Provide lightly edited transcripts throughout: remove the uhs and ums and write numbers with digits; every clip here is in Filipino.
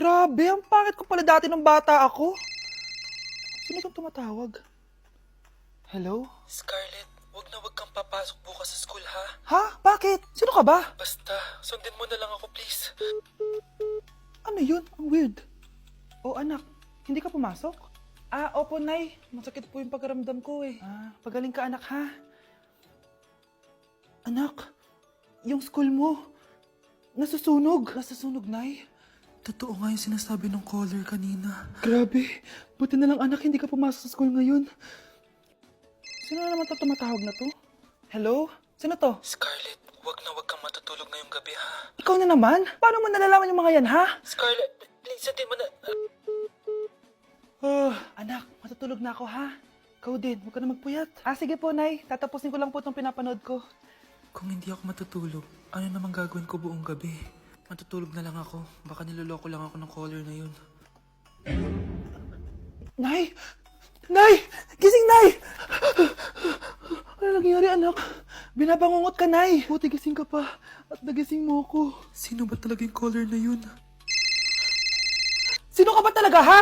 Grabe, ang pangit ko pala dati nung bata ako. Sino itong tumatawag? Hello? Scarlett, wag kang papasok bukas sa school, ha? Ha? Bakit? Sino ka ba? Basta, sundin mo na lang ako, please. Ano yun? Ang weird. Oh anak, hindi ka pumasok? Opo nay. Masakit po yung pagkaramdam ko eh. Pagaling ka anak ha? Anak, yung school mo, nasusunog. Nasusunog nay? Totoo nga yung sinasabi ng caller kanina. Grabe, buti na lang anak hindi ka pumasok sa school ngayon. Sino na naman tumatawag na to? Hello? Sino to? Scarlett, wag kang matutulog ngayong gabi, ha? Ikaw na naman? Paano mo nalalaman yung mga yan ha? Scarlett, please, sundin mo na... Anak, matutulog na ako ha? Ikaw din, huwag ka na magpuyat. Sige po, Nay. Tatapusin ko lang po itong pinapanood ko. Kung hindi ako matutulog, ano namang gagawin ko buong gabi? Matutulog na lang ako. Baka niloloko lang ako ng caller na yun. Nay! Nay! Gising, Nay! Ano nangyari, anak? Binabangungot ka, Nay. Buti gising ka pa. At nagising mo ako. Sino ba talaga yung caller na yun? Sino ka ba talaga, ha?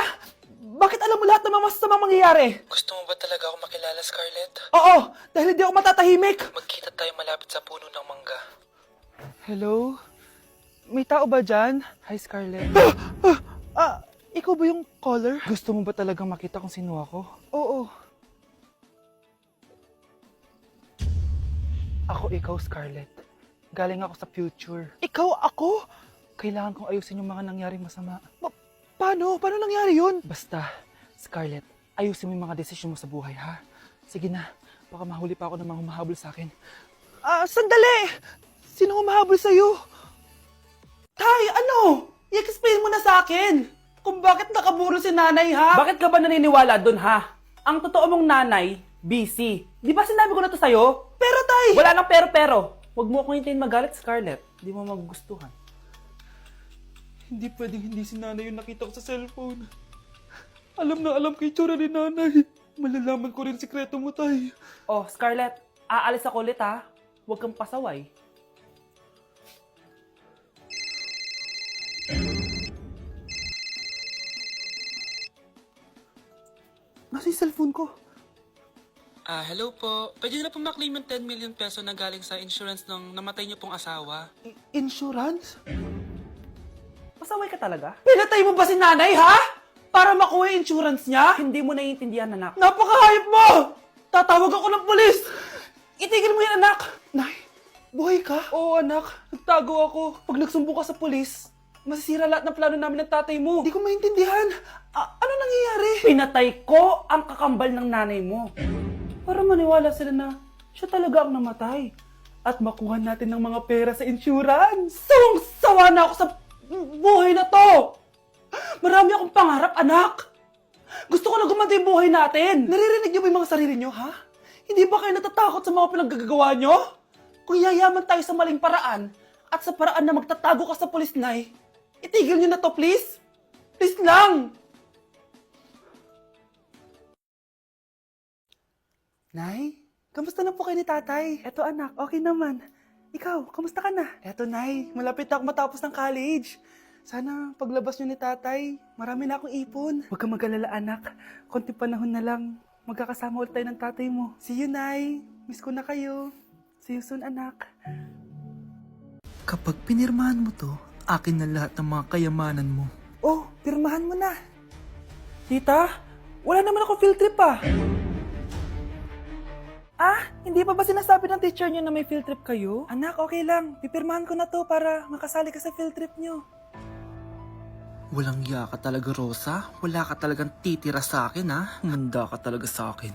Bakit alam mo lahat ng mga masasamang mangyayari? Gusto mo ba talaga ako makilala, Scarlett? Oo, dahil hindi ako matatahimik. Magkita tayo malapit sa puno ng mangga. Hello? May tao ba dyan? Hi, Scarlett. Ikaw ba yung caller? Gusto mo ba talagang makita kung sino ako? Oo. Ako ikaw, Scarlett. Galing ako sa future. Ikaw ako? Kailangan kong ayusin yung mga nangyaring masama. Paano? Paano nangyari yun? Basta, Scarlett, ayusin mo yung mga desisyon mo sa buhay, ha? Sige na, baka mahuli pa ako ng mga humahabol sa akin. Sandali! Sino humahabol sa'yo? Tay, ano? I-explain mo na sa akin kung bakit nakaburo si nanay, ha? Bakit ka ba naniniwala dun, ha? Ang totoo mong nanay, busy. Di ba sinabi ko na to sa'yo? Pero, Tay! Wala nang pero. Huwag mo akong hintayin magalit, Scarlett. Di mo magugustuhan. Hindi pwedeng hindi si nanay yung nakita ko sa cellphone. Alam na alam kay tsura ni nanay. Malalaman ko rin sikreto mo, Tay. Oh, Scarlett, aalis ako ulit, ha? Huwag kang pasaway. Nasa yung cellphone ko? Hello po. Pwede na po maklaim yung 10 million peso na galing sa insurance ng namatay niyo pong asawa. Insurance? Pasaway ka talaga? Pinatay mo ba si nanay, ha? Para makuha yung insurance niya? Hindi mo naiintindihan, anak. Napakahayop mo! Tatawag ako ng pulis! Itigil mo yan, anak! Nay, buhay ka? Oo, anak. Nagtago ako. Pag nagsumbong ka sa pulis, masisira lahat ng plano namin ng tatay mo. Hindi ko maintindihan. Ano nangyayari? Pinatay ko ang kakambal ng nanay mo. Para maniwala sila na siya talaga ang namatay. At makuha natin ng mga pera sa insurance. Sawang-sawa na ako sa buhay na to! Marami akong pangarap, anak! Gusto ko na gumanda yung buhay natin! Naririnig niyo ba yung mga sarili niyo, ha? Hindi ba kayo natatakot sa mga pinaggagawa niyo? Kung yayaman tayo sa maling paraan at sa paraan na magtatago ka sa pulis, Nay, itigil niyo na to, please! Please lang! Nay, kamusta na po kayo ni tatay? Eto anak, okay naman. Ikaw, kamusta ka na? Eto, Nay, malapit na ako matapos ng college. Sana paglabas niyo ni tatay, marami na akong ipon. Huwag kang mag-alala, anak. Konti panahon na lang, magkakasama ulit tayo ng tatay mo. See you, Nay. Miss ko na kayo. See you soon, anak. Kapag pinirmahan mo to, akin na lahat ng mga kayamanan mo. Oh, pirmahan mo na. Tita, wala naman ako field trip ah. Hindi pa ba sinasabi ng teacher niyo na may field trip kayo? Anak, okay lang. Pipirmahan ko na to para makasali ka sa field trip niyo. Walang iya ka talaga, Rosa. Wala ka talagang titira sa akin, ha? Manda ka talaga sa akin.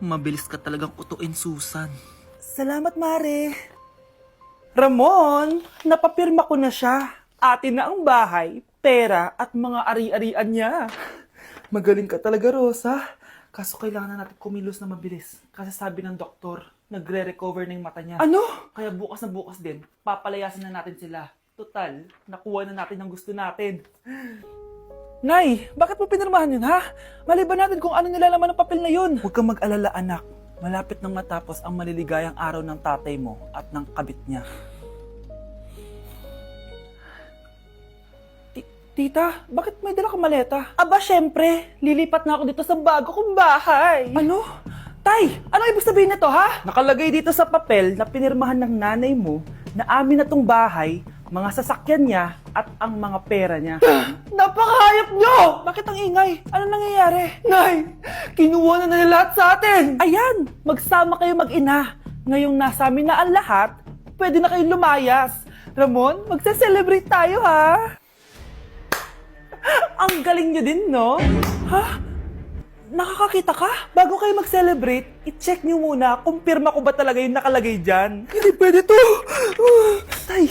Mabilis ka talagang utuin, Susan. Salamat, Mare. Ramon, napapirma ko na siya. Atin na ang bahay, pera at mga ari-arian niya. Magaling ka talaga, Rosa. Kaso kailangan na natin kumilos na mabilis. Kasi sabi ng doktor, nagre-recover na yung mata niya. Ano? Kaya bukas na bukas din, papalayasin na natin sila. Total, nakuha na natin ang gusto natin. Nay, bakit mo pinirmahan yun, ha? Maliban natin kung ano nilalaman ng papel na yun. Huwag kang mag-alala, anak. Malapit nang matapos ang maliligayang araw ng tatay mo at ng kabit niya. Tita, bakit may dala kang maleta? Aba, syempre. Lilipat na ako dito sa bago kong bahay. Ano? Tay, ano ibig sabihin nito, ha? Nakalagay dito sa papel na pinirmahan ng nanay mo na amin na tong bahay, mga sasakyan niya at ang mga pera niya. Napakahayop nyo! Bakit ang ingay? Ano nangyayari? Nay, kinuha na nila lahat sa atin! Ayan, magsama kayo mag-ina. Ngayong nasa amin na ang lahat, pwede na kayong lumayas. Ramon, magse-celebrate tayo, ha? Ang galing nyo din, no? Ha? Nakakakita ka? Bago kayo mag-celebrate, i-check nyo muna kung pirma ko ba talaga yung nakalagay dyan. Hindi pwede to! Tay!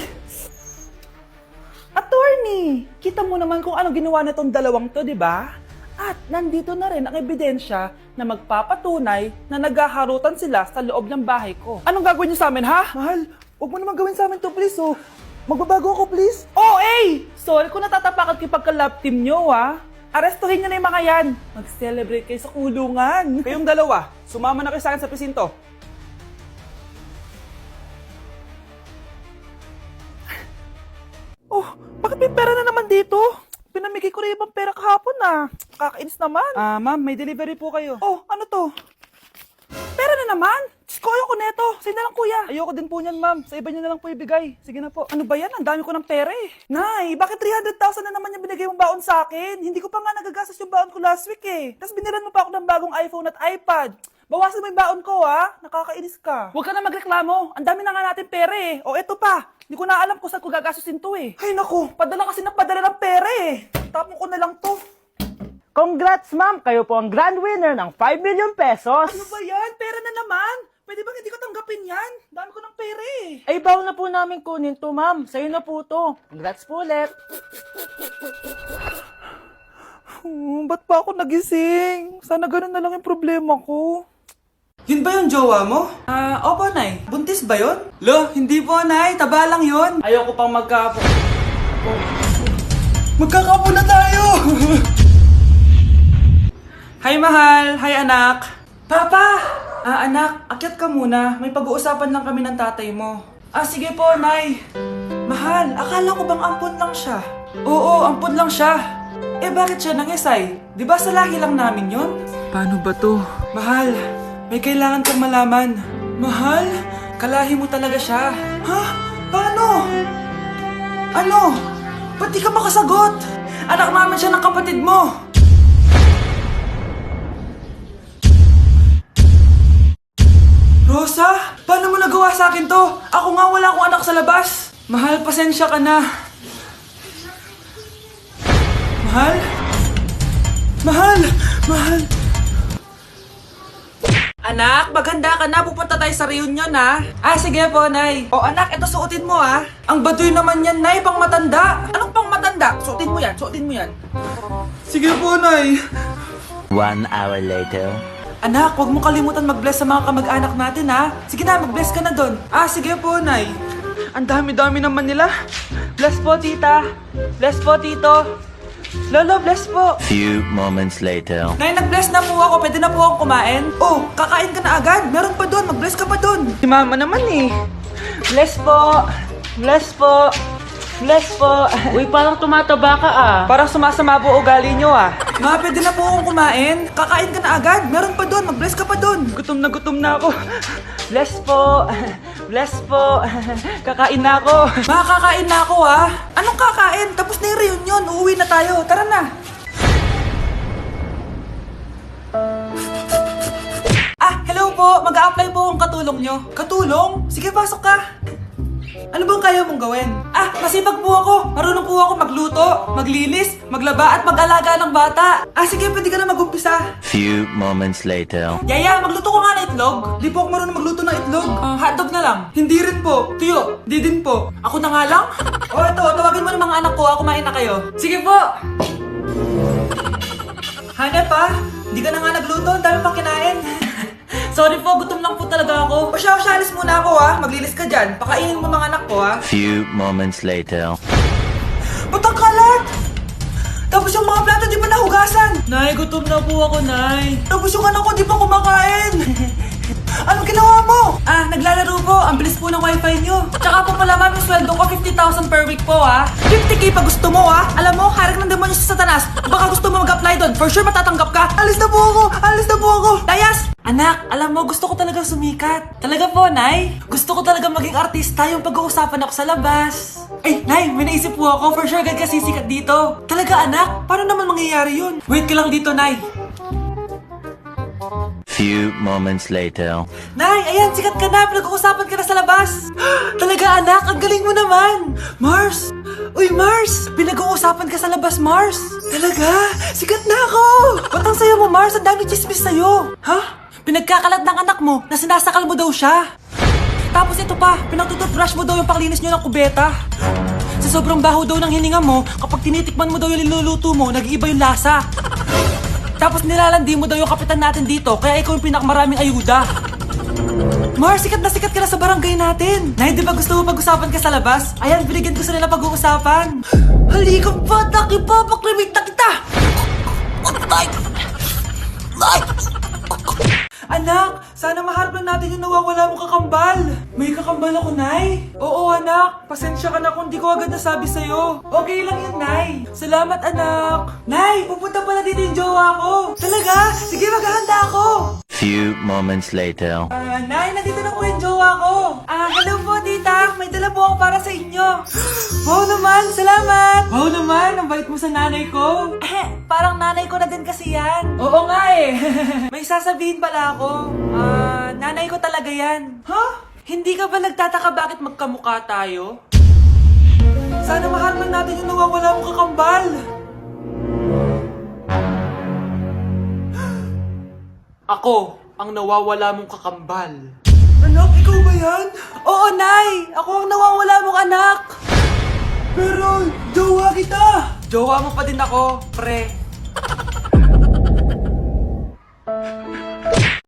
Attorney! Kita mo naman kung anong ginawa na tong dalawang to, di ba? At nandito na rin ang ebidensya na magpapatunay na naghaharutan sila sa loob ng bahay ko. Anong gagawin nyo sa amin, ha? Mahal, huwag mo naman gawin sa amin to, please, oh. Magbabago ako, please. Oh, eh! Sorry kung natatapakan kayo pagka-love team nyo, ha? Arestuhin nyo na yung mga yan. Mag-celebrate kayo sa kulungan. Kayong dalawa, sumama na kayo sa akin sa presinto. Oh, bakit may pera na naman dito? Pinamigay ko rin ibang pera kahapon ah. Kakainis naman. Ma'am, may delivery po kayo. Oh, ano to? Pera na naman? Diyos ko, ayoko neto. Sa'yo na lang kuya. Ayoko din po niyan ma'am. Sa iba niyo na lang po ibigay. Sige na po. Ano ba yan? Ang dami ko ng pera eh. Nay, bakit 300,000 na naman yung binigay mong baon sa akin? Hindi ko pa nga nagagastos yung baon ko last week eh. Tapos binilan mo pa ako ng bagong iPhone at iPad. Bawasan mo yung baon ko ha. Nakakainis ka. Huwag ka na magreklamo. Ang dami na nga natin pera eh. O eto pa. Hindi ko na alam kung saan ko gagastusin to eh. Ay naku, padala kasi ng padala ng pera eh. Tapon ko na lang to. Congrats, ma'am! Kayo po ang grand winner ng 5 million pesos! Ano ba yan? Pera na naman. Pwede ba hindi ko tanggapin yan? Dami ko ng pera eh. Ay, bago na po namin kunin to, ma'am. Sa'yo na po to. Congrats po ulit. Ba't pa ako nagising? Sana ganun na lang yung problema ko. Yun ba yung jowa mo? Opo, Nay. Buntis ba yun? Lo, hindi po, Nay. Taba lang yun. Ayoko pang magkapo. Magkakapo na tayo! Hi, mahal. Hi, anak. Papa! Anak, akyat ka muna. May pag-uusapan lang kami ng tatay mo. Sige po, Nay. Mahal, akala ko bang ampun lang siya? Oo, ampun lang siya. Bakit siya nangisay? Di ba sa lahi lang namin yon? Paano ba to? Mahal, may kailangan kang malaman. Mahal, kalahi mo talaga siya. Ha? Paano? Ano? Ba't di ka makasagot? Anak naman siya ng kapatid mo. Rosa, paano mo nagawa sa akin to? Ako nga wala akong anak sa labas. Mahal, pasensya ka na. Mahal? Mahal! Mahal! Anak, maghanda ka na. Pupunta tayo sa reunion, ha? Sige po, Nay. Anak, ito suotin mo, ha? Ang baduy naman yan, Nay. Pang matanda. Anong pang matanda? Suotin mo yan, suotin mo yan. Sige po, Nay. 1 hour later. Anak, huwag mo kalimutan mag-bless sa mga kamag-anak natin, ha? Sige na, mag-bless ka na doon. Sige po, Nay. Ang dami-dami naman nila. Bless po, tita. Bless po, tito. Lolo, bless po. Few moments later. Nay, nag-bless na po ako. Pwede na po akong kumain. Kakain ka na agad. Meron pa doon. Mag-bless ka pa doon. Si mama naman eh. Bless po. Bless po. Bless po. Uy, parang tumataba ka ah. Parang sumasama po ugali nyo ah. Ma, pwede na po akong kumain. Kakain ka na agad. Meron pa doon. Mag-bless ka pa doon. Gutom na ako. Bless po. Bless po. Kakain na ako. Ma, kakain na ako ah. Anong kakain? Tapos na yung reunion. Uuwi na tayo. Tara na. Hello po. Mag-a-apply po akong katulong nyo. Katulong? Sige, pasok ka. Ano bang kaya mong gawin? Masipag po ako. Marunong po ako magluto, maglinis, maglaba at mag-alaga ng bata. Sige, pwede ka na mag-umpisa. Few moments later. Yaya, magluto ko nga ng itlog. Di po ako marunong magluto ng itlog. Hotdog na lang. Hindi rin po. Tuyo, di din po. Ako na nga lang? Ito, tawagin mo ng mga anak ko. Kumain na kayo. Sige po. Hanep pa, di ka na nga nagluto. Ang dami pang kinain. Sorry po, gutom lang po talaga ako. Alis muna ako ha. Maglinis ka dyan. Pakainin mo mga anak ko ha. Few moments later. Ba't ang kalat? Tapos yung mga plato di pa nahugasan. Nay, gutom na po ako, Nay. Tapos yung anak ko di pa kumakain. Anong ginawa mo? Naglalaro po. Ang bilis po ng wifi nyo. Tsaka po pala ma'am, yung sweldo ko 50,000 per week po 50k pa gusto mo Alam mo, harag ng demonyo sa Satanas. Baka gusto mo mag-apply doon. For sure matatanggap ka. Alis na po ako! Alis na po ako! Dayas! Anak, alam mo, gusto ko talagang sumikat. Talaga po, Nay? Gusto ko talagang maging artista yung pag-uusapan ako sa labas. Ay, Nay, may naisip po ako. For sure, agad ka sisikat dito. Talaga, anak? Paano naman mangyayari yun? Wait ka lang dito, Nay. Few moments later. Nay, ayan, sikat ka na. Pinag-uusapan ka na sa labas. Talaga, anak, ang galing mo naman. Mars! Uy, Mars! Pinag-uusapan ka sa labas, Mars. Talaga? Sikat na ako! Ba't ang sayo mo, Mars? Ang dami chismis sa'yo. Ha? Pinagkakalat ng anak mo na sinasakal mo daw siya. Tapos ito pa, pinagtututbrush mo daw yung paklinis nyo ng kubeta. Sa sobrang baho daw ng hininga mo, kapag tinitikman mo daw yung niluluto mo, nag-iiba yung lasa. Tapos nilalandi mo daw yung kapitan natin dito, kaya ikaw yung pinakamaraming ayuda. Mars, sikat ka na sa barangay natin. Nay, di ba gusto mo pag-usapan ka sa labas? Ayan, binigyan ko sa nila pag-uusapan. Halika pa, pakrimit na kita! Anak, sana maharap lang natin yung nawawala mong kakambal. May kakambal ako, Nay. Oo, anak. Pasensya ka na kung di ko agad nasabi sa'yo. Okay lang yun, Nay. Salamat, anak. Nay, pupunta pala dito yung jowa ko. Talaga? Sige, maghahanda ako. Few moments later. Nay, nandito na po yung jowa ko. Hello po, tita. May dala po ako para sa inyo. Wow naman, salamat. Wow naman, ang bait mo sa nanay ko. Parang nanay ko na din kasi yan. Oo nga eh. May sasabihin pala ako. Nanay ko talaga yan. Ha? Hindi ka ba nagtataka bakit magkamukha tayo? Sana maharap lang natin yung nawawala mong kakambal. Ako, ang nawawala mong kakambal. Anak, ikaw ba yan? Oo, Nay! Ako ang nawawala mong anak! Pero, jowa kita! Jowa mo pa din ako, pre.